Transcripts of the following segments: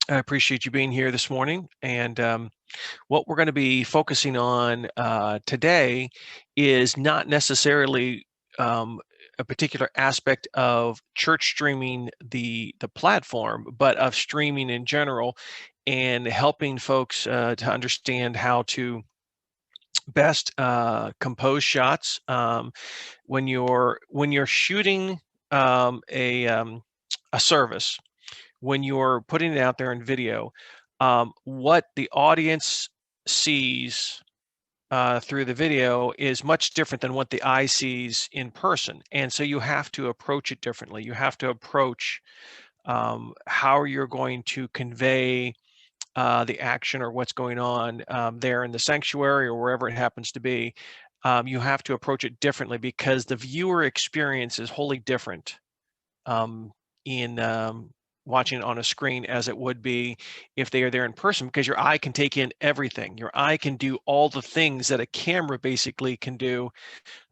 I appreciate you being here this morning. And what we're going to be focusing on today is not necessarily a particular aspect of church streaming, the platform, but of streaming in general, and helping folks to understand how to best compose shots when you're shooting a service, when you're putting it out there in video, what the audience sees through the video is much different than what the eye sees in person. And so you have to approach it differently. You have to approach how you're going to convey the action or what's going on there in the sanctuary or wherever it happens to be. You have to approach it differently because the viewer experience is wholly different in watching it on a screen as it would be if they are there in person, because your eye can take in everything. Your eye can do all the things that a camera basically can do,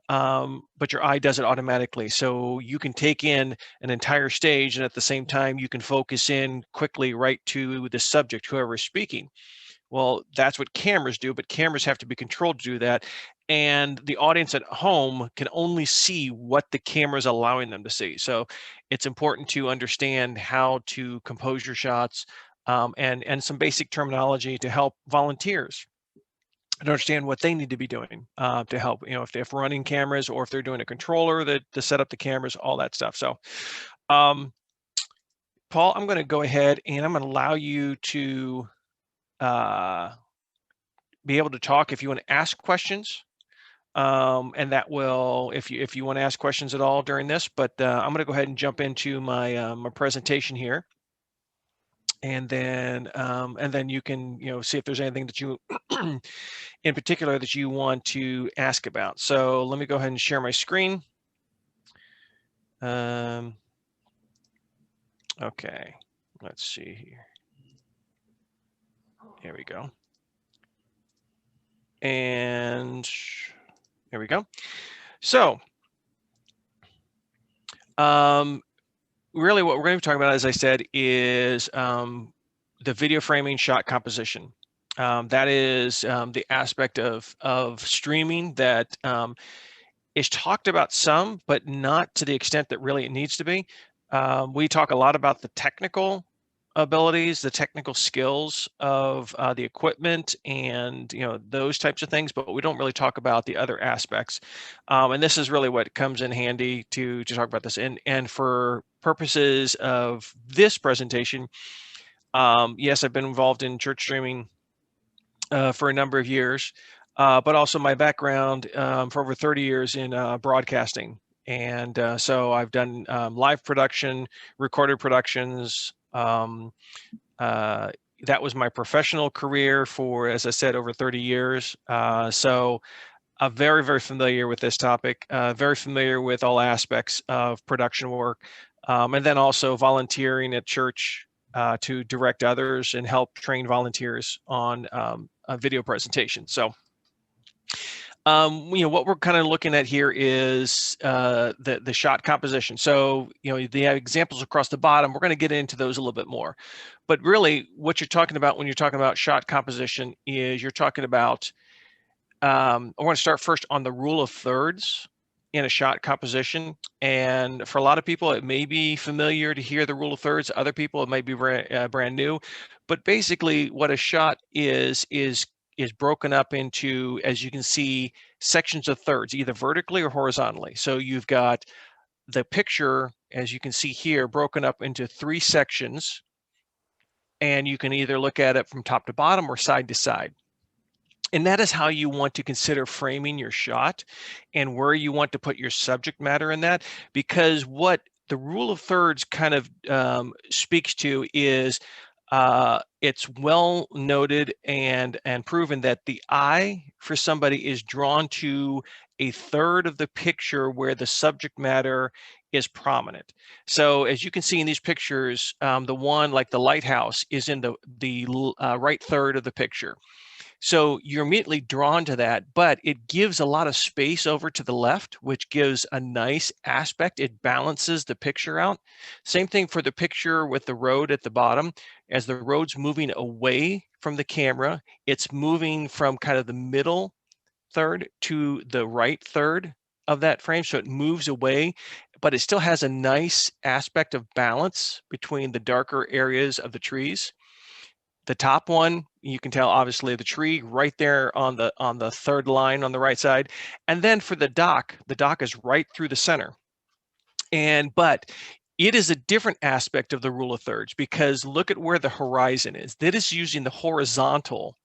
but your eye does it automatically. So you can take in an entire stage, and at the same time, you can focus in quickly right to the subject, whoever is speaking. Well, that's what cameras do, but cameras have to be controlled to do that. And the audience at home can only see what the camera is allowing them to see. So it's important to understand how to compose your shots, and some basic terminology to help volunteers to understand what they need to be doing to help, if they're running cameras or if they're doing a controller to set up the cameras, all that stuff. So, Paul, I'm going to go ahead and I'm going to allow you to be able to talk if you want to ask questions, and that will, if you want to ask questions at all during this. But I'm going to go ahead and jump into my presentation here, and then you can see if there's anything that you in particular that you want to ask about. So let me go ahead and share my screen. Okay, let's see here. Here we go. And there we go. So really what we're going to be talking about, as I said, is the video framing shot composition. That is the aspect of streaming that is talked about some, but not to the extent that really it needs to be. We talk a lot about the technical abilities, the technical skills of the equipment, and those types of things, but we don't really talk about the other aspects. And this is really what comes in handy to talk about this. And for purposes of this presentation, yes, I've been involved in church streaming for a number of years, but also my background for over 30 years in broadcasting. And so I've done live production, recorded productions. That was my professional career for, as I said, over 30 years. So I'm very, very familiar with this topic, very familiar with all aspects of production work, and then also volunteering at church to direct others and help train volunteers on a video presentation. So what we're kind of looking at here is the shot composition. So, the examples across the bottom, we're going to get into those a little bit more. But really, what you're talking about when you're talking about shot composition is you're talking about, I want to start first on the rule of thirds in a shot composition. And for a lot of people, it may be familiar to hear the rule of thirds. Other people, it might be brand new. But basically, what a shot is broken up into, as you can see, sections of thirds, either vertically or horizontally. So you've got the picture, as you can see here, broken up into 3 sections, and you can either look at it from top to bottom or side to side. And that is how you want to consider framing your shot and where you want to put your subject matter in that, because what the rule of thirds kind of speaks to is it's well noted and proven that the eye for somebody is drawn to a third of the picture where the subject matter is prominent. So as you can see in these pictures, the one like the lighthouse is in the right third of the picture. So you're immediately drawn to that, but it gives a lot of space over to the left, which gives a nice aspect. It balances the picture out. Same thing for the picture with the road at the bottom. As the road's moving away from the camera, it's moving from kind of the middle third to the right third of that frame. So it moves away, but it still has a nice aspect of balance between the darker areas of the trees. The top one, you can tell obviously the tree right there on the third line on the right side. And then for the dock is right through the center. But it is a different aspect of the rule of thirds, because look at where the horizon is. That is using the horizontal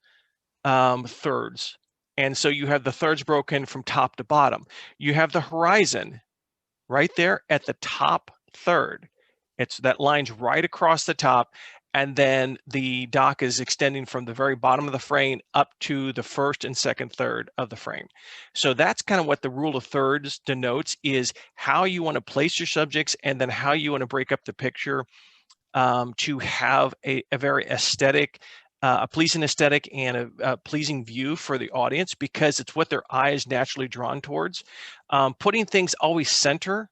thirds. And so you have the thirds broken from top to bottom. You have the horizon right there at the top third. That line's right across the top, and then the dock is extending from the very bottom of the frame up to the first and second third of the frame. So that's kind of what the rule of thirds denotes, is how you want to place your subjects and then how you want to break up the picture to have a very aesthetic, a pleasing aesthetic and a pleasing view for the audience, because it's what their eye is naturally drawn towards. Putting things always center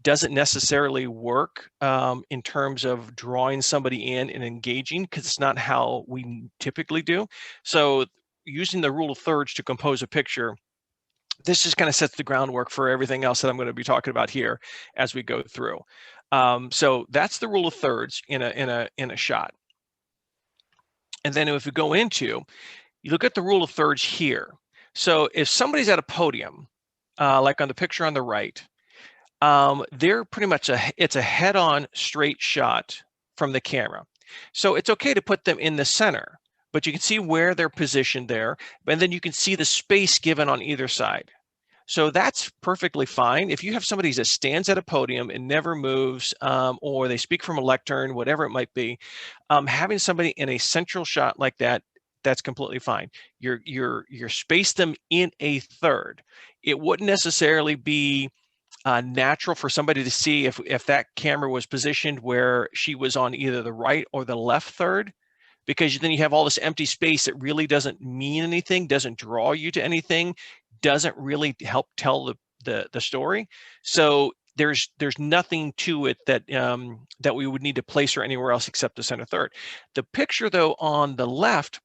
doesn't necessarily work in terms of drawing somebody in and engaging, because it's not how we typically do. So using the rule of thirds to compose a picture, this just kind of sets the groundwork for everything else that I'm going to be talking about here as we go through. So that's the rule of thirds in a shot. And then if we go into, you look at the rule of thirds here. So if somebody's at a podium, like on the picture on the right, they're pretty much it's a head-on straight shot from the camera. So it's okay to put them in the center, but you can see where they're positioned there, and then you can see the space given on either side. So that's perfectly fine. If you have somebody that stands at a podium and never moves, or they speak from a lectern, whatever it might be, having somebody in a central shot like that, that's completely fine. You're space them in a third. It wouldn't necessarily be natural for somebody to see if that camera was positioned where she was on either the right or the left third, because then you have all this empty space that really doesn't mean anything, doesn't draw you to anything, doesn't really help tell the story. So there's nothing to it that that we would need to place her anywhere else except the center third. The picture though on the left,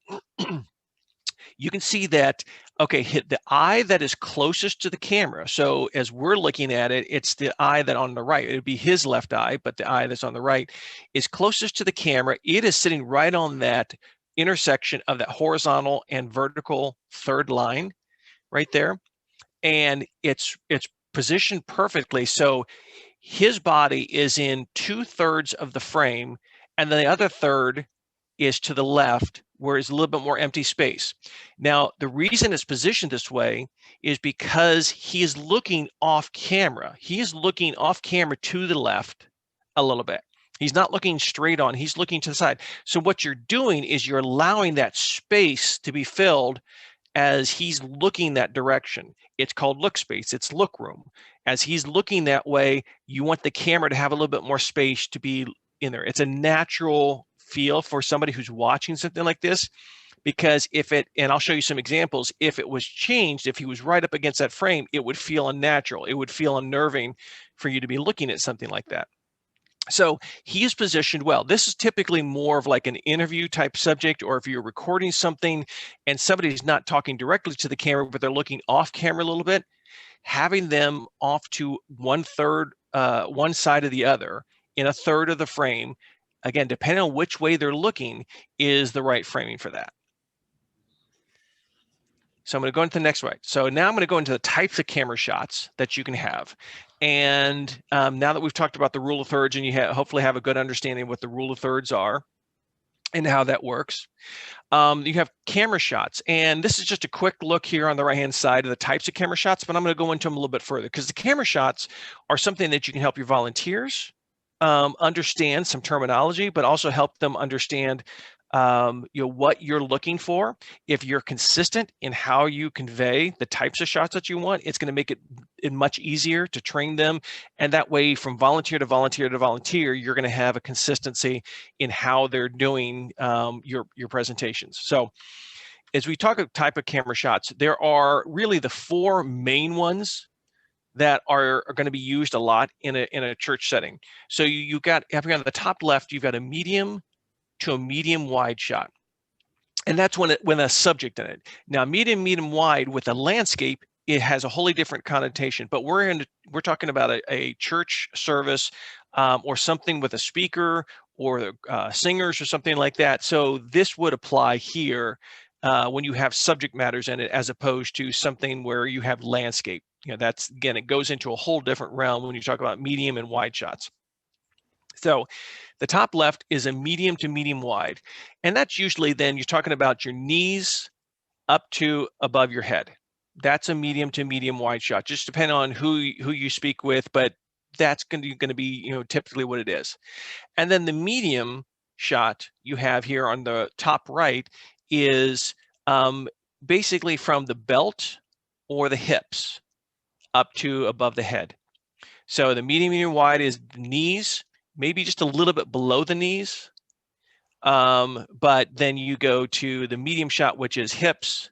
you can see that, okay, hit the eye that is closest to the camera. So as we're looking at it, it's the eye that on the right, it would be his left eye, but the eye that's on the right is closest to the camera. It is sitting right on that intersection of that horizontal and vertical third line right there. And it's positioned perfectly. So his body is in 2/3 of the frame, and then the other third is to the left, where it's a little bit more empty space. Now, the reason it's positioned this way is because he is looking off camera. He is looking off camera to the left a little bit. He's not looking straight on, he's looking to the side. So what you're doing is you're allowing that space to be filled as he's looking that direction. It's called look space, it's look room. As he's looking that way, you want the camera to have a little bit more space to be in there. It's a natural feel for somebody who's watching something like this, because if it, and I'll show you some examples, if it was changed, if he was right up against that frame, it would feel unnatural. It would feel unnerving for you to be looking at something like that. So he is positioned well. This is typically more of like an interview type subject, or if you're recording something and somebody's not talking directly to the camera, but they're looking off camera a little bit, having them off to one side of the other in a third of the frame, again, depending on which way they're looking, is the right framing for that. So I'm going to go into the next way. So now I'm going to go into the types of camera shots that you can have. And now that we've talked about the rule of thirds, and you hopefully have a good understanding of what the rule of thirds are and how that works, you have camera shots. And this is just a quick look here on the right-hand side of the types of camera shots, but I'm going to go into them a little bit further, because the camera shots are something that you can help your volunteers understand some terminology, but also help them understand what you're looking for. If you're consistent in how you convey the types of shots that you want, it's going to make it much easier to train them. And that way, from volunteer to volunteer to volunteer, you're going to have a consistency in how they're doing your presentations. So as we talk of type of camera shots, there are really the 4 main ones that are going to be used a lot in a church setting. So you got, having on the top left, you've got a medium to a medium wide shot. And that's when a subject in it. Now, medium wide with a landscape, it has a wholly different connotation. But we're talking about a church service or something with a speaker or singers or something like that. So this would apply here when you have subject matters in it, as opposed to something where you have landscape. That's, again, it goes into a whole different realm when you talk about medium and wide shots. So the top left is a medium to medium wide. And that's usually then you're talking about your knees up to above your head. That's a medium to medium wide shot, just depending on who you speak with, but that's going to be, typically what it is. And then the medium shot you have here on the top right is basically from the belt or the hips up to above the head. So the medium wide is the knees, maybe just a little bit below the knees. But then you go to the medium shot, which is hips.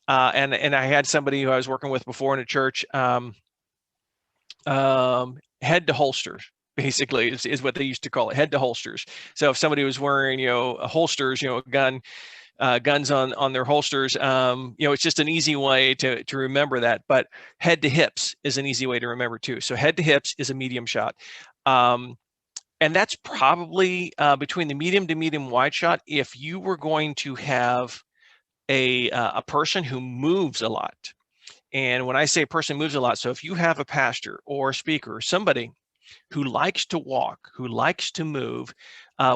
And I had somebody who I was working with before in a church, head to holsters, basically is what they used to call it, head to holsters. So if somebody was wearing, holsters, a gun, guns on their holsters, it's just an easy way to remember that. But head to hips is an easy way to remember too. So head to hips is a medium shot. And that's probably between the medium to medium wide shot. If you were going to have a person who moves a lot, and when I say a person moves a lot, so if you have a pastor or a speaker or somebody who likes to walk, who likes to move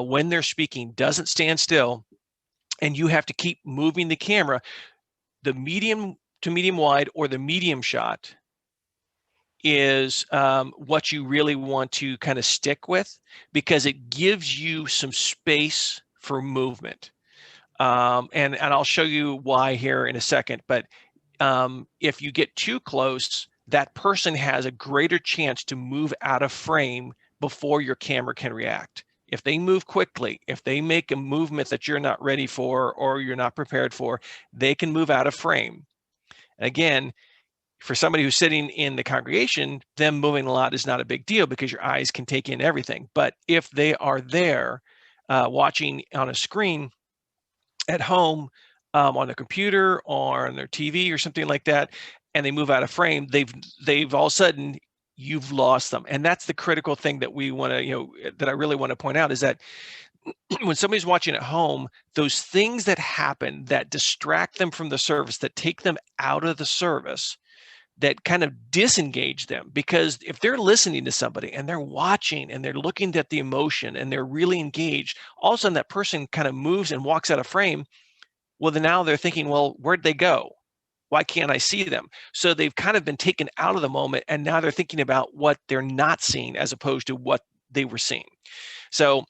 when they're speaking, doesn't stand still, and you have to keep moving the camera, the medium to medium wide or the medium shot is what you really want to kind of stick with, because it gives you some space for movement. And I'll show you why here in a second. But if you get too close, that person has a greater chance to move out of frame before your camera can react. If they move quickly, if they make a movement that you're not ready for or you're not prepared for, they can move out of frame. Again, for somebody who's sitting in the congregation, them moving a lot is not a big deal because your eyes can take in everything. But if they are there watching on a screen at home, on a computer or on their TV or something like that, and they move out of frame, they've all of a sudden, you've lost them. And that's the critical thing that we want to, that I really want to point out, is that when somebody's watching at home, those things that happen that distract them from the service, that take them out of the service, that kind of disengage them. Because if they're listening to somebody and they're watching and they're looking at the emotion and they're really engaged, all of a sudden that person kind of moves and walks out of frame. Well, then now they're thinking, well, where'd they go? Why can't I see them? So they've kind of been taken out of the moment, and now they're thinking about what they're not seeing as opposed to what they were seeing. So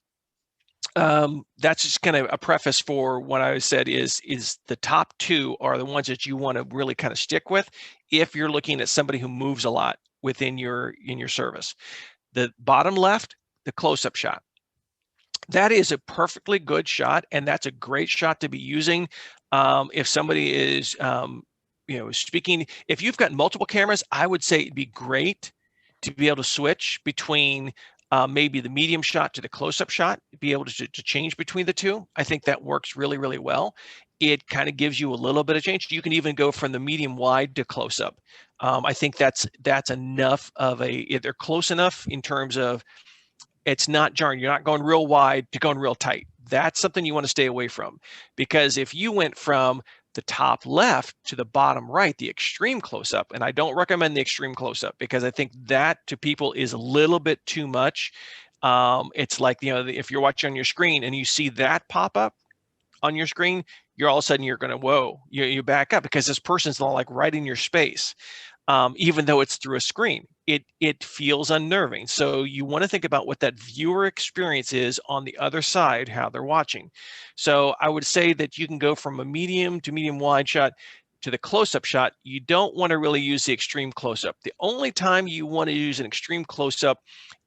that's just kind of a preface for what I said is the top 2 are the ones that you want to really kind of stick with if you're looking at somebody who moves a lot within your service. The bottom left, the close-up shot. That is a perfectly good shot, and that's a great shot to be using if somebody is speaking. If you've got multiple cameras, I would say it'd be great to be able to switch between maybe the medium shot to the close-up shot, be able to change between the two. I think that works really, really well. It kind of gives you a little bit of change. You can even go from the medium wide to close-up. I think that's enough of they're close enough in terms of it's not jarring. You're not going real wide to going real tight. That's something you want to stay away from, because if you went from the top left to the bottom right, the extreme close-up, and I don't recommend the extreme close-up because I think that to people is a little bit too much. It's like, if you're watching on your screen and you see that pop up on your screen, you're all of a sudden you're going to, whoa, you back up because this person's not like right in your space. Even though it's through a screen, it feels unnerving. So you want to think about what that viewer experience is on the other side, how they're watching. So I would say that you can go from a medium to medium wide shot to the close-up shot, you don't want to really use the extreme close-up. The only time you want to use an extreme close-up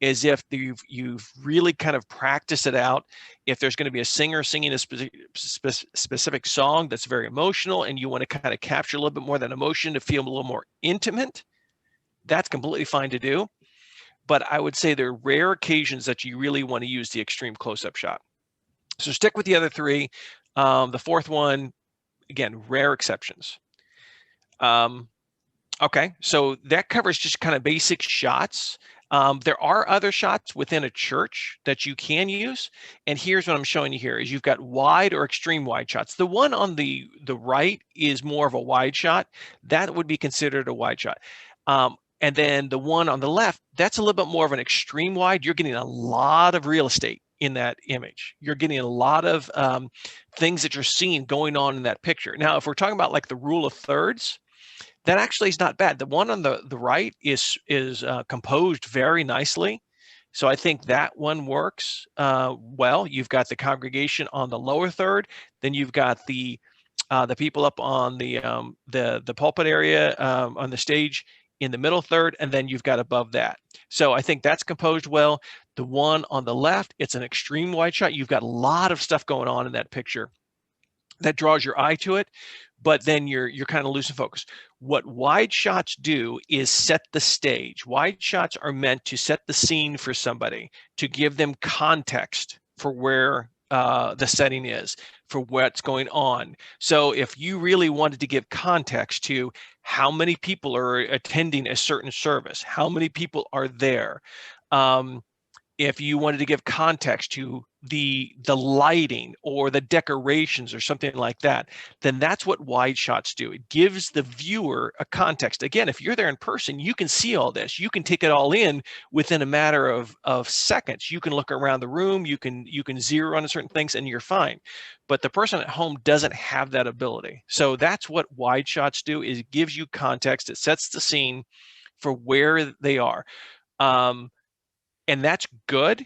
is if you've really kind of practiced it out. If there's going to be a singer singing a specific song that's very emotional and you want to kind of capture a little bit more of that emotion to feel a little more intimate, that's completely fine to do. But I would say there are rare occasions that you really want to use the extreme close-up shot. So stick with the other three. The fourth one, again, rare exceptions. Okay, so that covers just kind of basic shots. There are other shots within a church that you can use. And here's what I'm showing you here is you've got wide or extreme wide shots. The one on the right is more of a wide shot. That would be considered a wide shot. And then the one on the left, that's a little bit more of an extreme wide. You're getting a lot of real estate in that image. You're getting a lot of things that you're seeing going on in that picture. Now, if we're talking about like the rule of thirds, that actually is not bad. The one on the right is composed very nicely. So I think that one works well. You've got the congregation on the lower third, then you've got the people up on the pulpit area on the stage in the middle third, and then you've got above that. So I think that's composed well. The one on the left, it's an extreme wide shot. You've got a lot of stuff going on in that picture that draws your eye to it, but then you're kind of losing focus. What wide shots do is set the stage. Wide shots are meant to set the scene for somebody, to give them context for where the setting is, for what's going on. So if you really wanted to give context to how many people are attending a certain service, how many people are there, if you wanted to give context to the lighting or the decorations or something like that, then that's what wide shots do. It gives the viewer a context. Again, if you're there in person, you can see all this. You can take it all in within a matter of seconds. You can look around the room, you can zero on certain things and you're fine. But the person at home doesn't have that ability. So that's what wide shots do, is it gives you context. It sets the scene for where they are. And that's good.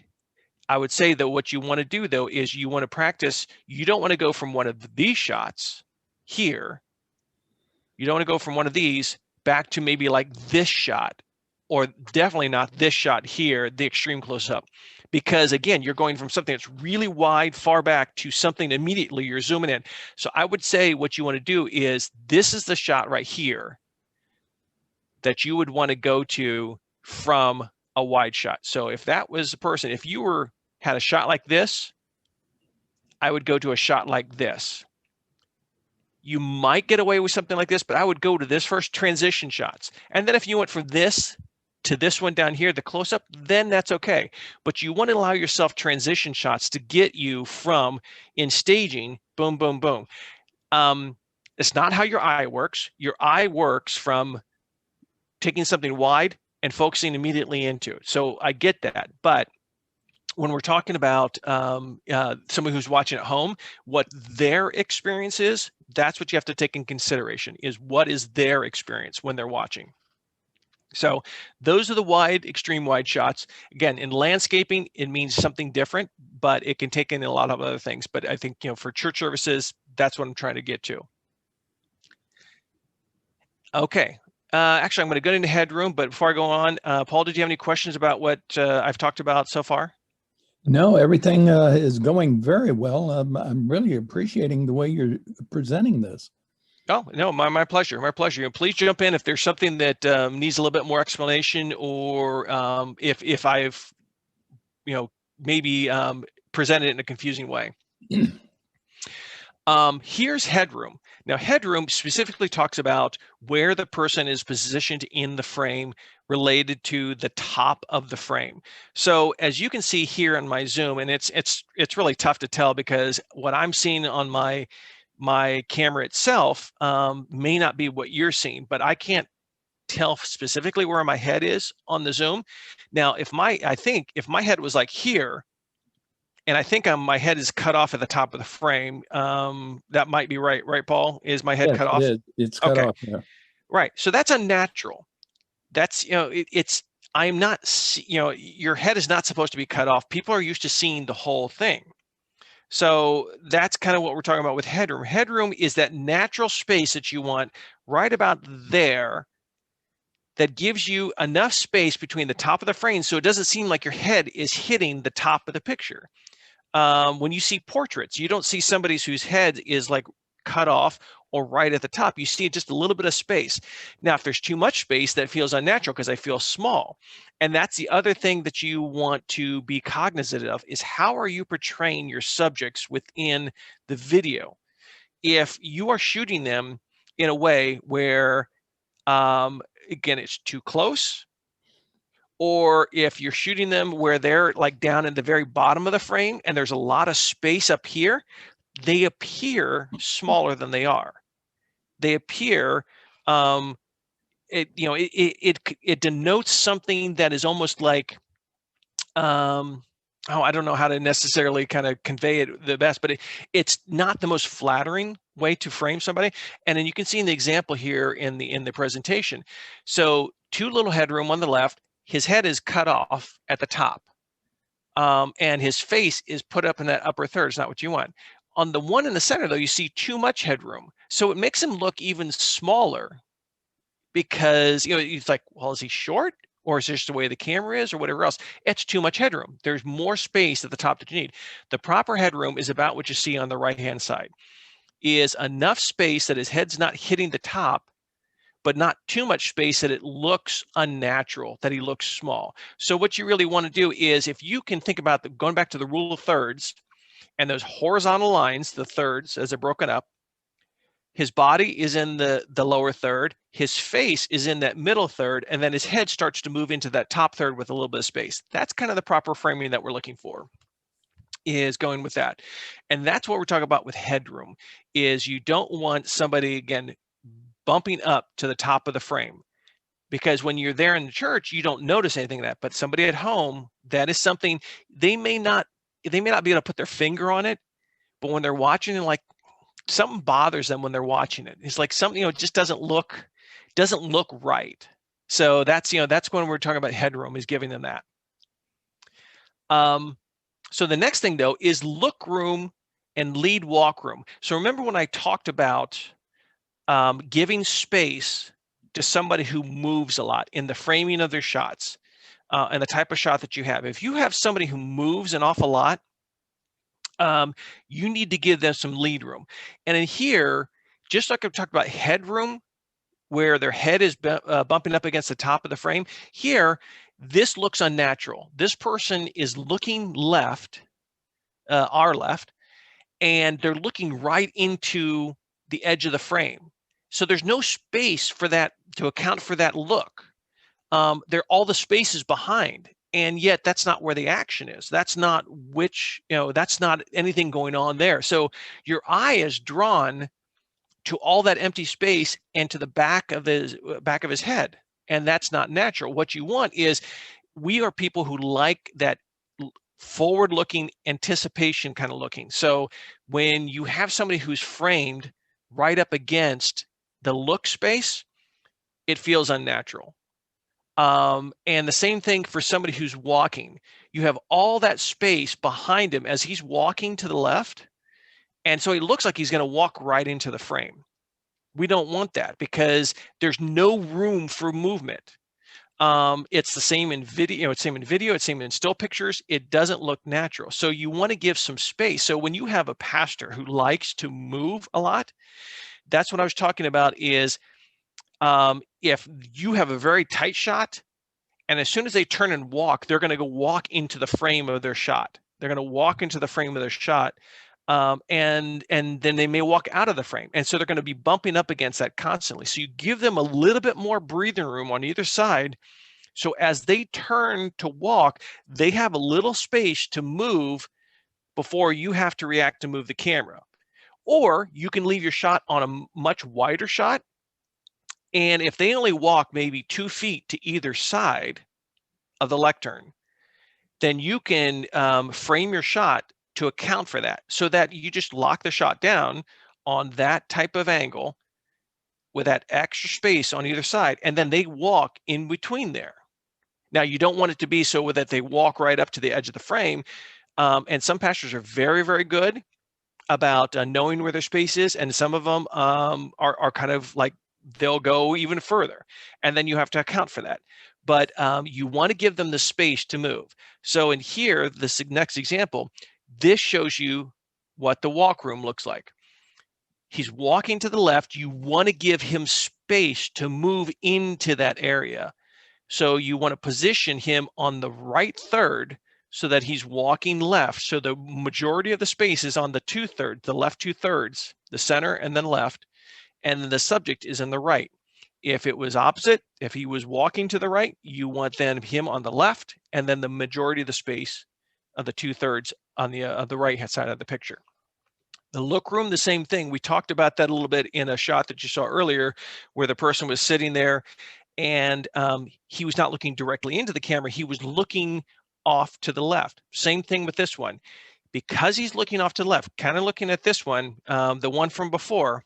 I would say that what you want to do, though, is you want to practice. You don't want to go from one of these shots here. You don't want to go from one of these back to maybe like this shot, or definitely not this shot here, the extreme close-up. Because, again, you're going from something that's really wide, far back, to something immediately you're zooming in. So I would say what you want to do is this is the shot right here that you would want to go to from a wide shot. So if that was a person, if you had a shot like this, I would go to a shot like this. You might get away with something like this, but I would go to this first, transition shots. And then if you went from this to this one down here, the close-up, then that's okay. But you want to allow yourself transition shots to get you from, in staging, boom, boom, boom. It's not how your eye works. Your eye works from taking something wide and focusing immediately into it. So I get that. But when we're talking about somebody who's watching at home, what their experience is, that's what you have to take in consideration, is what is their experience when they're watching. So those are the wide, extreme wide shots. Again, in landscaping, it means something different, but it can take in a lot of other things. But I think, for church services, that's what I'm trying to get to. Okay. Actually, I'm going to go into headroom, but before I go on, Paul, did you have any questions about what I've talked about so far? No, everything is going very well. I'm really appreciating the way you're presenting this. Oh, no, my pleasure. My pleasure. Please jump in if there's something that needs a little bit more explanation, or if I've, maybe presented it in a confusing way. Here's headroom. Now, headroom specifically talks about where the person is positioned in the frame related to the top of the frame. So as you can see here on my Zoom, and it's really tough to tell because what I'm seeing on my camera itself may not be what you're seeing, but I can't tell specifically where my head is on the Zoom. Now, I think if my head was like here, and I think my head is cut off at the top of the frame. That might be right, Paul? Is my head cut off? It's cut off. Yeah. Right. So that's unnatural. That's, I'm not, your head is not supposed to be cut off. People are used to seeing the whole thing. So that's kind of what we're talking about with headroom. Headroom is that natural space that you want right about there that gives you enough space between the top of the frame so it doesn't seem like your head is hitting the top of the picture. When you see portraits, you don't see somebody whose head is like cut off or right at the top. You see just a little bit of space. Now, if there's too much space, that feels unnatural because I feel small. And that's the other thing that you want to be cognizant of is how are you portraying your subjects within the video? If you are shooting them in a way where, again, it's too close, or if you're shooting them where they're like down in the very bottom of the frame and there's a lot of space up here, they appear smaller than they are. They appear, it denotes something that is almost like, I don't know how to necessarily kind of convey it the best, but it's not the most flattering way to frame somebody. And then you can see in the example here in the presentation. So too little headroom on the left, his head is cut off at the top. And his face is put up in that upper third. It's not what you want. On the one in the center, though, you see too much headroom. So it makes him look even smaller because, it's like, well, is he short? Or is this just the way the camera is or whatever else? It's too much headroom. There's more space at the top that you need. The proper headroom is about what you see on the right-hand side, is enough space that his head's not hitting the top, but not too much space that it looks unnatural, that he looks small. So what you really want to do is, if you can think about going back to the rule of thirds and those horizontal lines, the thirds as they're broken up, his body is in the lower third, his face is in that middle third, and then his head starts to move into that top third with a little bit of space. That's kind of the proper framing that we're looking for, is going with that. And that's what we're talking about with headroom, is you don't want somebody, again, bumping up to the top of the frame, because when you're there in the church, you don't notice anything of that. But somebody at home, that is something they may not be able to put their finger on it, but when they're watching it, like, something bothers them when they're watching it. It's like something, just doesn't look right. So that's when we're talking about headroom, is giving them that. So the next thing, though, is look room and lead walk room. So remember when I talked about giving space to somebody who moves a lot in the framing of their shots, and the type of shot that you have. If you have somebody who moves an awful lot, you need to give them some lead room. And in here, just like I've talked about headroom, where their head is bumping up against the top of the frame, here, this looks unnatural. This person is looking left, our left, and they're looking right into the edge of the frame. So there's no space for that to account for that look. All the space is behind, and yet that's not where the action is. That's not that's not anything going on there. So your eye is drawn to all that empty space and to the back of his head, and that's not natural. What you want is, we are people who like that forward-looking anticipation kind of looking. So when you have somebody who's framed right up against the look space, it feels unnatural. And the same thing for somebody who's walking. You have all that space behind him as he's walking to the left, and so he looks like he's going to walk right into the frame. We don't want that because there's no room for movement. It's the same in video, it's same in still pictures. It doesn't look natural. So you want to give some space. So when you have a pastor who likes to move a lot, that's what I was talking about, is if you have a very tight shot, and as soon as they turn and walk, they're going to go walk into the frame of their shot. They're going to walk into the frame of their shot. And then they may walk out of the frame. And so they're going to be bumping up against that constantly. So you give them a little bit more breathing room on either side. So as they turn to walk, they have a little space to move before you have to react to move the camera. Or you can leave your shot on a much wider shot. And if they only walk maybe 2 feet to either side of the lectern, then you can frame your shot to account for that, so that you just lock the shot down on that type of angle with that extra space on either side, and then they walk in between there. Now, you don't want it to be so that they walk right up to the edge of the frame, And some pastors are very, very good about knowing where their space is, and some of them are kind of like they'll go even further, and then you have to account for that. But you want to give them the space to move. So in here, this next example, this shows you what the walk room looks like. He's walking to the left. You want to give him space to move into that area. So you want to position him on the right third so that he's walking left. So the majority of the space is on the 2/3, the left 2/3, the center and then left, and then the subject is in the right. If it was opposite, if he was walking to the right, you want then him on the left, and then the majority of the space of the 2/3 on the right hand side of the picture. The look room, the same thing. We talked about that a little bit in a shot that you saw earlier, where the person was sitting there and he was not looking directly into the camera. He was looking off to the left. Same thing with this one. Because he's looking off to the left, kind of looking at this one, the one from before,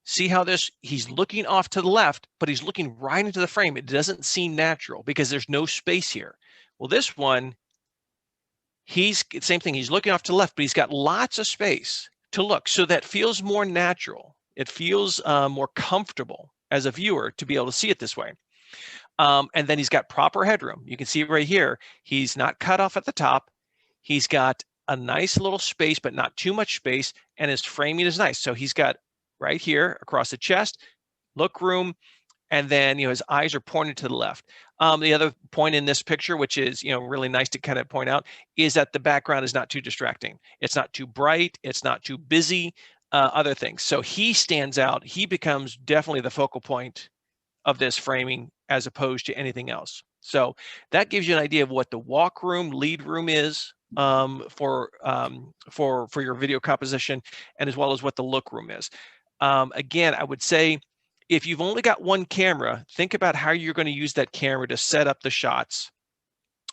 see how he's looking off to the left, but he's looking right into the frame. It doesn't seem natural because there's no space here. Well, this one, same thing. He's looking off to the left, but he's got lots of space to look. So that feels more natural. It feels more comfortable as a viewer to be able to see it this way. And then he's got proper headroom. You can see right here, he's not cut off at the top. He's got a nice little space, but not too much space. And his framing is nice. So he's got right here across the chest, look room, and then his eyes are pointed to the left. The other point in this picture, which is really nice to kind of point out, is that the background is not too distracting. It's not too bright. It's not too busy. Other things. So he stands out. He becomes definitely the focal point of this framing as opposed to anything else. So that gives you an idea of what the walk room, lead room is for your video composition, and as well as what the look room is. Again, I would say if you've only got one camera, think about how you're going to use that camera to set up the shots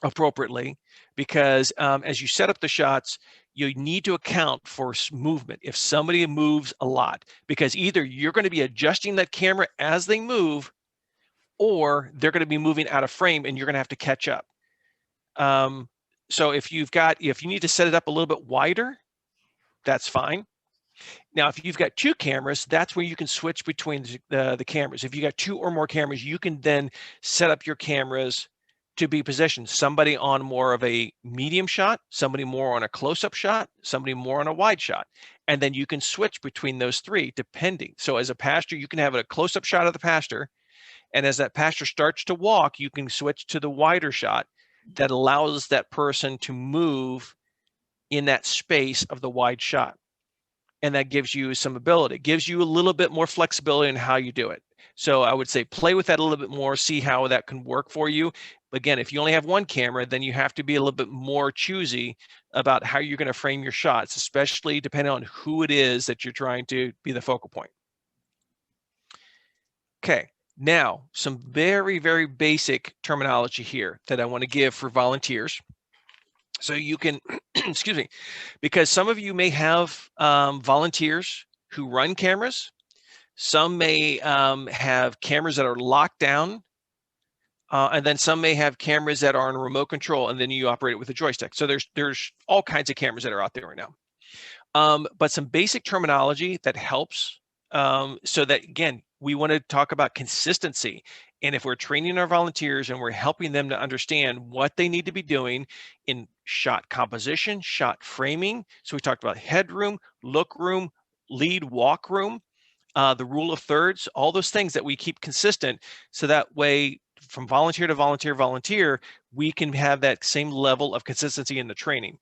appropriately, because as you set up the shots, you need to account for movement. If somebody moves a lot, because either you're going to be adjusting that camera as they move, or they're going to be moving out of frame and you're going to have to catch up. So if you need to set it up a little bit wider, that's fine. Now, if you've got two cameras, that's where you can switch between the cameras. If you got two or more cameras, you can then set up your cameras to be positioned. Somebody on more of a medium shot, somebody more on a close-up shot, somebody more on a wide shot. And then you can switch between those three depending. So as a pastor, you can have a close-up shot of the pastor. And as that pastor starts to walk, you can switch to the wider shot that allows that person to move in that space of the wide shot. And that gives you some ability. It gives you a little bit more flexibility in how you do it. So I would say play with that a little bit more, see how that can work for you. Again, if you only have one camera, then you have to be a little bit more choosy about how you're going to frame your shots, especially depending on who it is that you're trying to be the focal point. Okay, now some very, very basic terminology here that I want to give for volunteers. So you can, excuse me, because some of you may have volunteers who run cameras. Some may have cameras that are locked down, and then some may have cameras that are on remote control, and then you operate it with a joystick. So there's all kinds of cameras that are out there right now. But some basic terminology that helps, so that, again, we want to talk about consistency. And if we're training our volunteers and we're helping them to understand what they need to be doing in shot composition, shot framing. So we talked about headroom, look room, lead, walk room, the rule of thirds, all those things that we keep consistent. So that way, from volunteer to volunteer, we can have that same level of consistency in the training.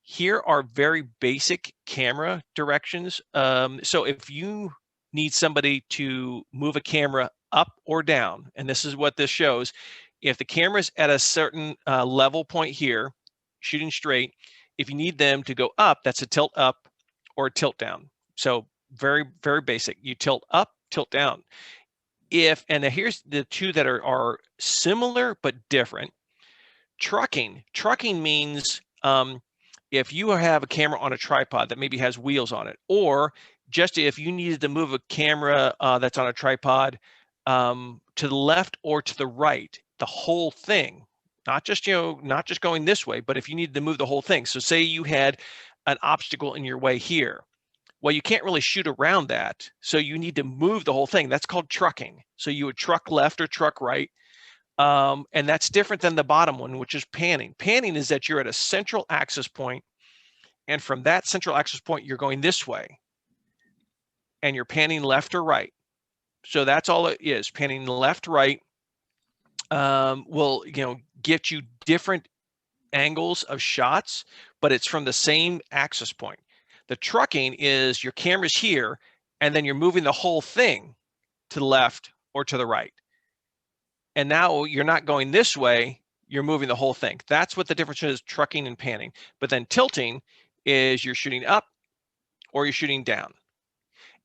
Here are very basic camera directions. So if you need somebody to move a camera up or down, and this is what this shows, if the camera's at a certain level point here, shooting straight, if you need them to go up, that's a tilt up or tilt down. So very, very basic. You tilt up, tilt down. And here's the two that are similar but different. Trucking means if you have a camera on a tripod that maybe has wheels on it, or just if you needed to move a camera that's on a tripod to the left or to the right, the whole thing, not just, not just going this way, but if you needed to move the whole thing. So say you had an obstacle in your way here. Well, you can't really shoot around that. So you need to move the whole thing. That's called trucking. So you would truck left or truck right. And that's different than the bottom one, which is panning. Panning is that you're at a central access point, and from that central access point, you're going this way, and you're panning left or right. So that's all it is. Panning left, right will, get you different angles of shots, but it's from the same access point. The trucking is your camera's here, and then you're moving the whole thing to the left or to the right. And now you're not going this way, you're moving the whole thing. That's what the difference is, trucking and panning. But then tilting is you're shooting up or you're shooting down.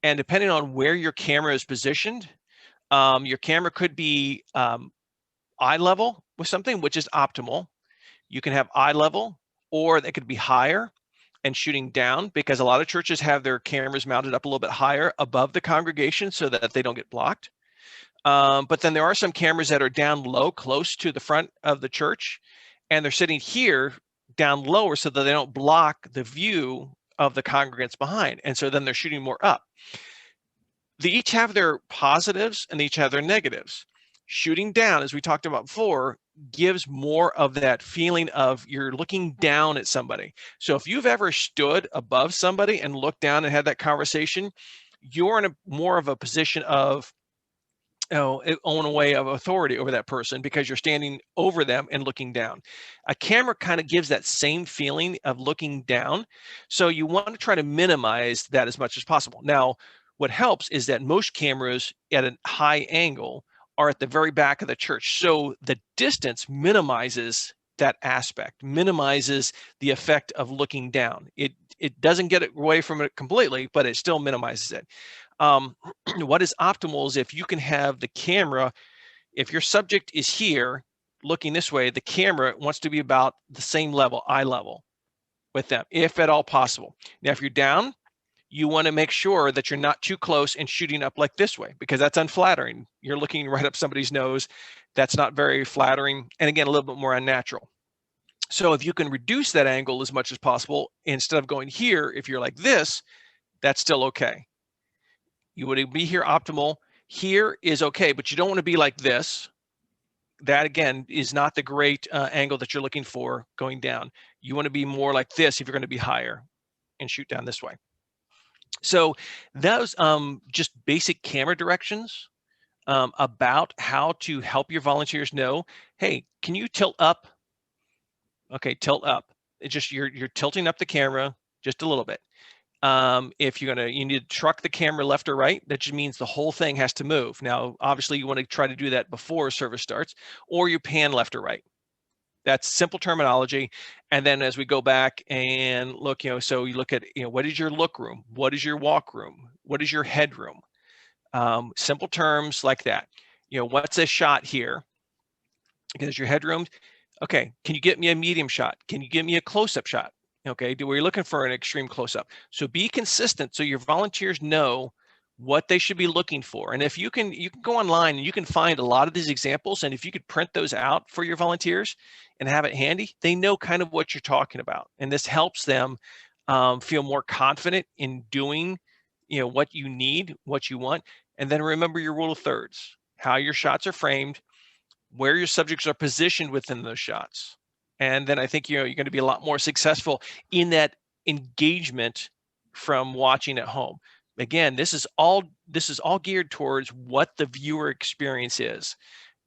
And depending on where your camera is positioned, your camera could be eye level with something, which is optimal. You can have eye level, or they could be higher and shooting down, because a lot of churches have their cameras mounted up a little bit higher above the congregation so that they don't get blocked. But then there are some cameras that are down low, close to the front of the church, and they're sitting here down lower so that they don't block the view of the congregants behind. And so then they're shooting more up. They each have their positives and they each have their negatives. Shooting down, as we talked about before, gives more of that feeling of you're looking down at somebody. So if you've ever stood above somebody and looked down and had that conversation, you're in more of a position of, own a way of authority over that person, because you're standing over them and looking down. A camera kind of gives that same feeling of looking down. So you want to try to minimize that as much as possible. Now, what helps is that most cameras at a high angle are at the very back of the church. So the distance minimizes that aspect, minimizes the effect of looking down. It doesn't get away from it completely, but it still minimizes it. What is optimal is if you can have the camera, if your subject is here looking this way, the camera wants to be about the same level, eye level with them, if at all possible. Now, if you're down, you want to make sure that you're not too close and shooting up like this way, because that's unflattering. You're looking right up somebody's nose. That's not very flattering. And again, a little bit more unnatural. So if you can reduce that angle as much as possible, instead of going here, if you're like this, that's still okay. You would be here optimal. Here is okay, but you don't want to be like this. That, again, is not the great angle that you're looking for going down. You want to be more like this if you're going to be higher and shoot down this way. So those just basic camera directions about how to help your volunteers know, hey, can you tilt up? Okay, tilt up. It's just you're tilting up the camera just a little bit. If you need to truck the camera left or right, that just means the whole thing has to move. Now, obviously, you want to try to do that before service starts, or you pan left or right. That's simple terminology. And then as we go back and look, so you look at, what is your look room? What is your walk room? What is your headroom? Simple terms like that. What's a shot here? Because your headroom, okay, can you get me a medium shot? Can you give me a close-up shot? Okay, we're looking for an extreme close-up. So be consistent so your volunteers know what they should be looking for. And if you can go online and you can find a lot of these examples, and if you could print those out for your volunteers and have it handy, they know kind of what you're talking about. And this helps them feel more confident in doing, what you need, what you want. And then remember your rule of thirds, how your shots are framed, where your subjects are positioned within those shots. And then I think, you're going to be a lot more successful in that engagement from watching at home. Again, this is all geared towards what the viewer experience is.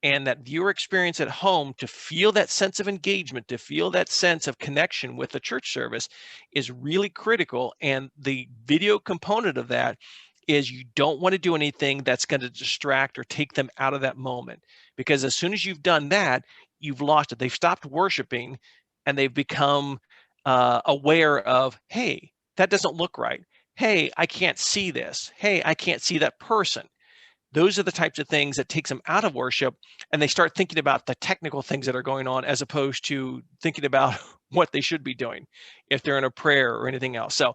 And that viewer experience at home, to feel that sense of engagement, to feel that sense of connection with the church service, is really critical. And the video component of that is you don't want to do anything that's going to distract or take them out of that moment. Because as soon as you've done that, you've lost it. They've stopped worshiping and they've become aware of, hey, that doesn't look right. Hey, I can't see this. Hey, I can't see that person. Those are the types of things that takes them out of worship, and they start thinking about the technical things that are going on, as opposed to thinking about what they should be doing if they're in a prayer or anything else. So,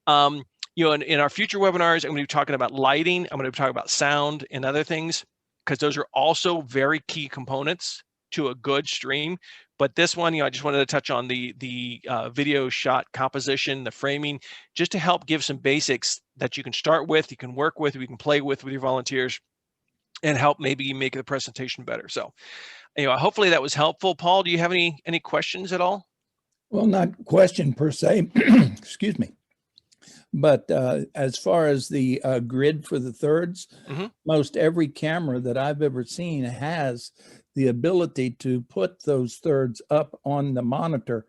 in our future webinars, I'm going to be talking about lighting. I'm going to be talking about sound and other things, because those are also very key components to a good stream. But this one, I just wanted to touch on the video shot composition, the framing, just to help give some basics that you can start with, you can work with, you can play with your volunteers, and help maybe make the presentation better. So, hopefully that was helpful. Paul, do you have any questions at all? Well, not question per se, excuse me. But as far as the grid for the thirds, Mm-hmm. most every camera that I've ever seen has the ability to put those thirds up on the monitor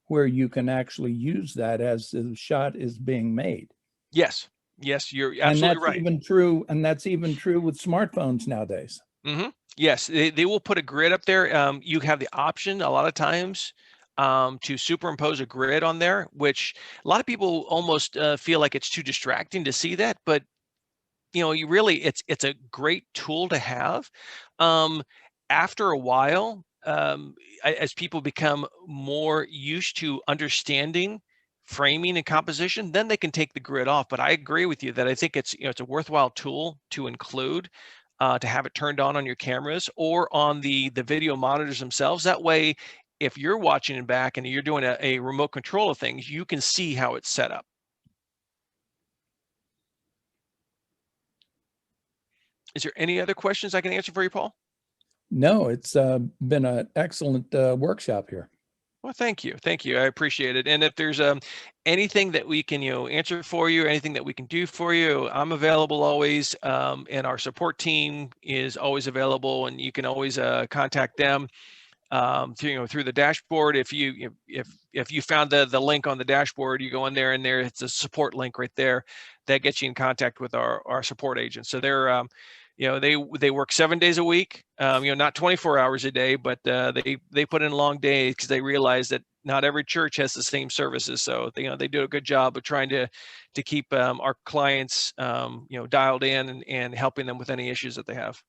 where you can actually use that as the shot is being made. Yes, you're And absolutely that's right. even true. And that's even true with smartphones nowadays. Mm-hmm. Yes, they will put a grid up there. You have the option a lot of times to superimpose a grid on there, which a lot of people almost feel like it's too distracting to see that, but you really, it's a great tool to have. After a while, as people become more used to understanding framing and composition, then they can take the grid off. But I agree with you that I think it's a worthwhile tool to include, to have it turned on your cameras or on the video monitors themselves. That way, if you're watching it back and you're doing a remote control of things, you can see how it's set up. Is there any other questions I can answer for you, Paul? No, it's been an excellent workshop here. Well, thank you. Thank you. I appreciate it. And if there's anything that we can, answer for you, anything that we can do for you, I'm available always. And our support team is always available, and you can always contact them through the dashboard. If you found the link on the dashboard, you go in there, and it's a support link right there that gets you in contact with our support agents. So they're they work 7 days a week, not 24 hours a day, but they put in long days because they realize that not every church has the same services. So they do a good job of trying to keep our clients dialed in and helping them with any issues that they have.